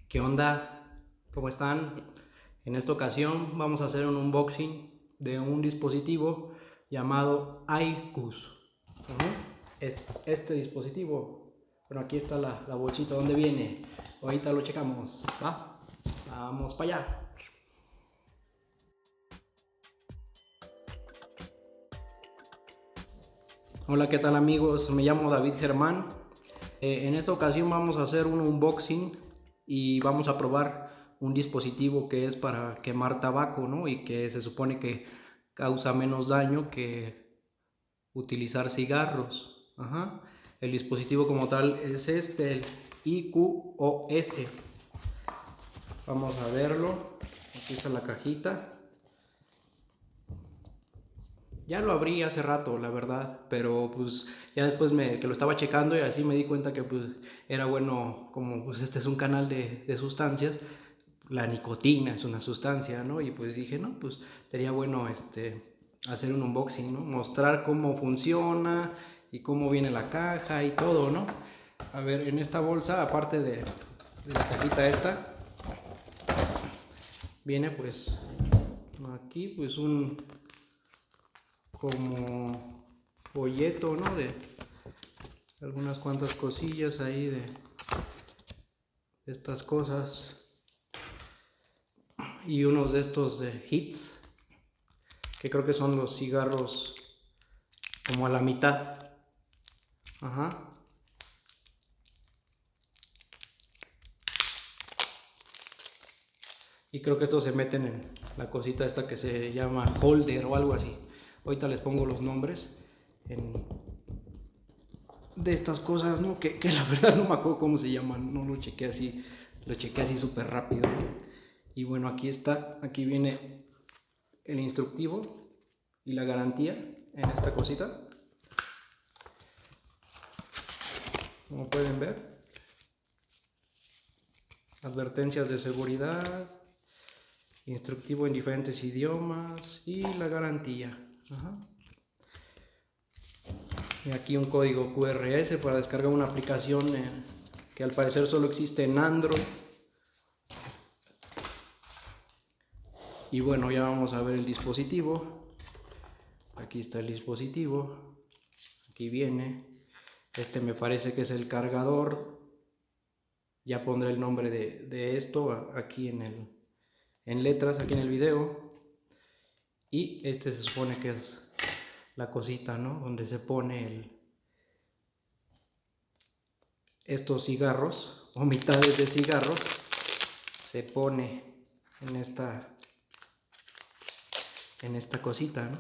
¿Qué onda? ¿Cómo están? En esta ocasión vamos a hacer un unboxing de un dispositivo llamado iQOO. Es este dispositivo. Bueno, aquí está la bolsita donde viene. Ahorita lo checamos. ¿Va? Vamos para allá. Hola, ¿qué tal amigos? Me llamo David Germán. En esta ocasión vamos a hacer un unboxing y vamos a probar un dispositivo que es para quemar tabaco, ¿no? Y que se supone que causa menos daño que utilizar cigarros. Ajá. El dispositivo como tal es este, el iQOS. Vamos a verlo. Aquí está la cajita. Ya lo abrí hace rato, la verdad, pero pues ya después que lo estaba checando y así me di cuenta que pues era bueno, como pues este es un canal de sustancias, la nicotina es una sustancia, ¿no? Y pues dije, no, pues sería bueno hacer un unboxing, ¿no? Mostrar cómo funciona y cómo viene la caja y todo, ¿no? A ver, en esta bolsa, aparte de la cajita esta, viene pues aquí pues un como folleto, ¿no? De algunas cuantas cosillas ahí de estas cosas y unos de estos de hits que creo que son los cigarros como a la mitad. Ajá. Y creo que estos se meten en la cosita esta que se llama holder o algo así. Ahorita les pongo los nombres de estas cosas, ¿no? Que la verdad no me acuerdo cómo se llaman, no lo chequé así, lo chequé así súper rápido, ¿no? Y bueno, aquí está, aquí viene el instructivo y la garantía en esta cosita. Como pueden ver, advertencias de seguridad, instructivo en diferentes idiomas y la garantía. Ajá. Y aquí un código QRS para descargar una aplicación que al parecer solo existe en Android. Y bueno, ya vamos a ver el dispositivo. Aquí está el dispositivo. Aquí viene. Este me parece que es el cargador. Ya pondré el nombre de esto aquí en letras, aquí en el video. Y este se supone que es la cosita, ¿no? Donde se pone estos cigarros o mitades de cigarros. Se pone en esta cosita, ¿no?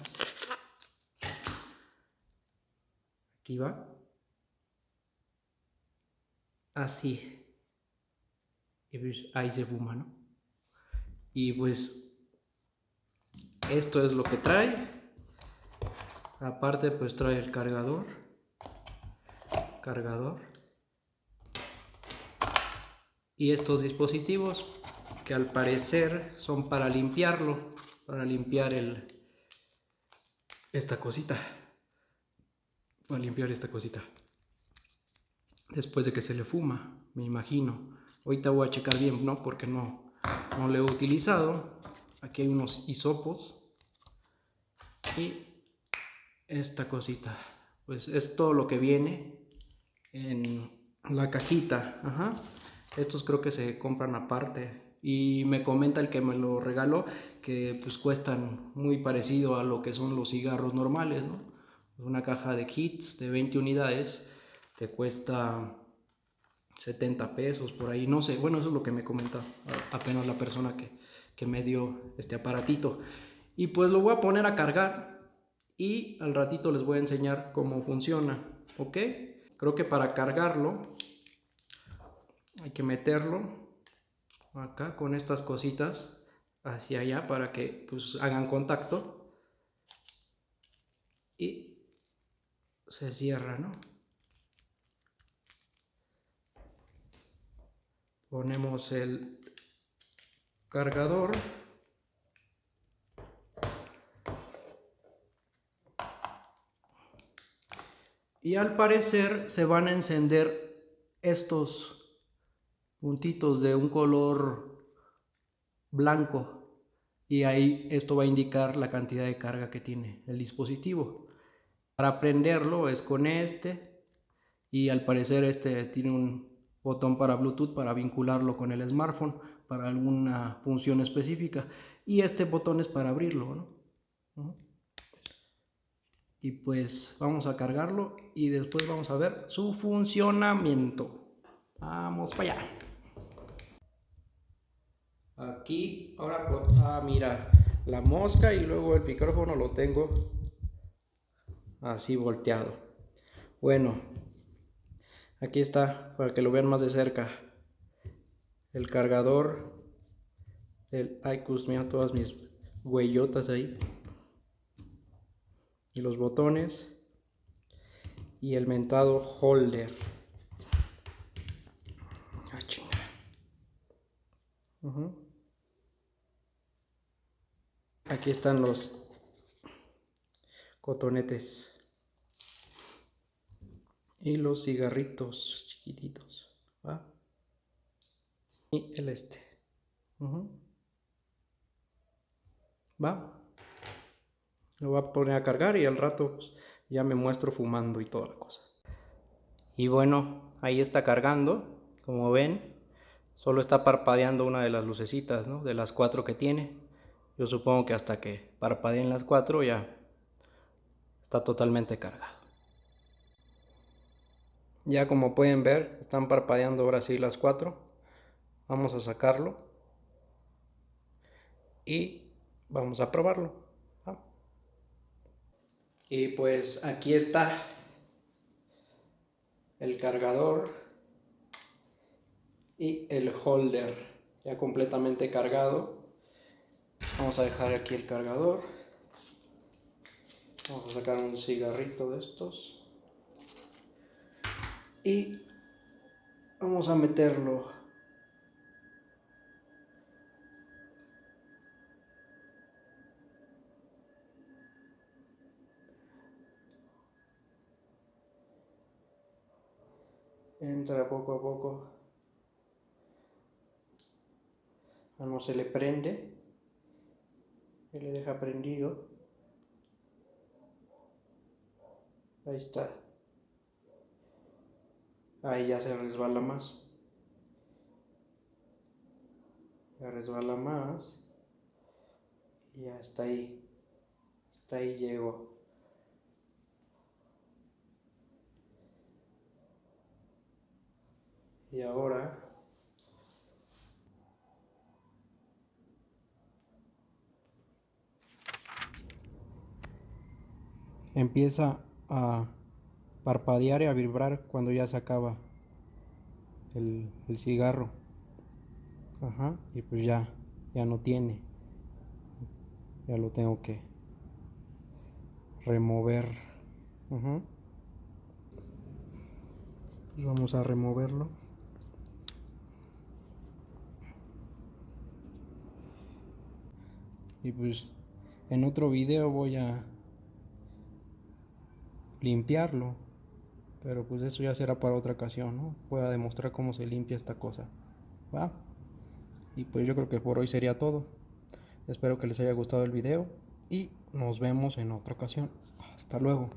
Aquí va. Así. Y pues ahí se fuma, ¿no? Y pues esto es lo que trae. Aparte pues trae el cargador. Y estos dispositivos que al parecer son para limpiarlo. Para limpiar esta cosita. Para limpiar esta cosita. Después de que se le fuma, me imagino. Ahorita voy a checar bien, ¿no? Porque no lo he utilizado. Aquí hay unos hisopos. Y esta cosita. Pues es todo lo que viene en la cajita. Ajá. Estos creo que se compran aparte. Y me comenta el que me lo regaló que pues cuestan muy parecido a lo que son los cigarros normales, ¿no? Una caja de kits de 20 unidades te cuesta 70 pesos por ahí, no sé, bueno, eso es lo que me comenta apenas la persona que me dio este aparatito. Y pues lo voy a poner a cargar y al ratito les voy a enseñar cómo funciona, ¿ok? Creo que para cargarlo hay que meterlo acá con estas cositas hacia allá para que pues hagan contacto y se cierra, ¿no? Ponemos el cargador y al parecer se van a encender estos puntitos de un color blanco, y ahí esto va a indicar la cantidad de carga que tiene el dispositivo. Para prenderlo es con este, y al parecer este tiene un botón para Bluetooth para vincularlo con el smartphone para alguna función específica, y este botón es para abrirlo, ¿no? Y pues vamos a cargarlo y después vamos a ver su funcionamiento. Vamos para allá. Aquí ahora, mira, la mosca, y luego el micrófono lo tengo así volteado. Bueno, aquí está para que lo vean más de cerca el cargador. Ay, mira todas mis huellotas ahí, y los botones y el mentado holder. Ah, chinga. Aquí están los cotonetes y los cigarritos chiquititos, ¿va? Y el ¿va? Lo voy a poner a cargar y al rato pues, ya me muestro fumando y toda la cosa. Y bueno, ahí está cargando, como ven. Solo está parpadeando una de las lucecitas, ¿no? De las 4 que tiene. Yo supongo que hasta que parpadeen las 4 ya está totalmente cargado. Ya como pueden ver, están parpadeando ahora sí las 4. Vamos a sacarlo y vamos a probarlo. Y pues aquí está el cargador y el holder ya completamente cargado. Vamos a dejar aquí el cargador. Vamos a sacar un cigarrito de estos y vamos a meterlo. Entra poco a poco. No se le prende, se le deja prendido. Ahí está. Ahí ya se resbala más. Ya resbala más. Y ya está ahí. Hasta ahí llegó. Y ahora empieza a parpadear y a vibrar cuando ya se acaba el cigarro. Ajá, y pues ya no tiene. Ya lo tengo que remover. Ajá. Pues vamos a removerlo. Y pues en otro video voy a limpiarlo, pero pues eso ya será para otra ocasión, ¿no? Voy a demostrar cómo se limpia esta cosa, ¿va? Y pues yo creo que por hoy sería todo. Espero que les haya gustado el video y nos vemos en otra ocasión. Hasta luego.